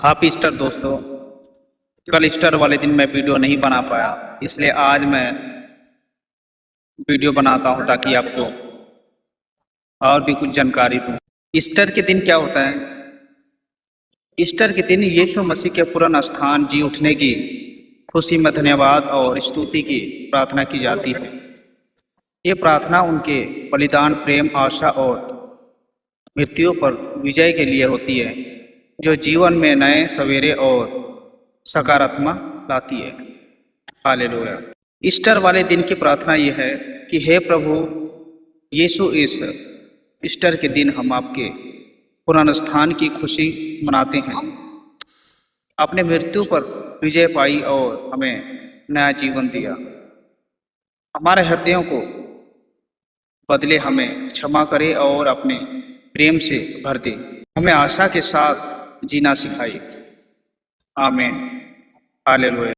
Happy Easter दोस्तों। कल Easter वाले दिन मैं वीडियो नहीं बना पाया, इसलिए आज मैं वीडियो बनाता हूं ताकि आपको और भी कुछ जानकारी दूं। ईस्टर के दिन क्या होता है? ईस्टर के दिन यीशु मसीह के पुनरुत्थान जी उठने की खुशी में धन्यवाद और स्तुति की प्रार्थना की जाती है। ये प्रार्थना उनके बलिदान, प्रेम, आशा और मृत्यु पर विजय के लिए होती है, जो जीवन में नए सवेरे और सकारात्मक लाती है। हालेलुया। ईस्टर वाले दिन की प्रार्थना ये है कि हे प्रभु यीशु, इस ईस्टर के दिन हम आपके पुनरुत्थान की खुशी मनाते हैं। अपने मृत्यु पर विजय पाई और हमें नया जीवन दिया। हमारे हृदयों को बदले, हमें क्षमा करे और अपने प्रेम से भर दे। हमें आशा के साथ जीना सिखाए। आमीन। हालेलुया।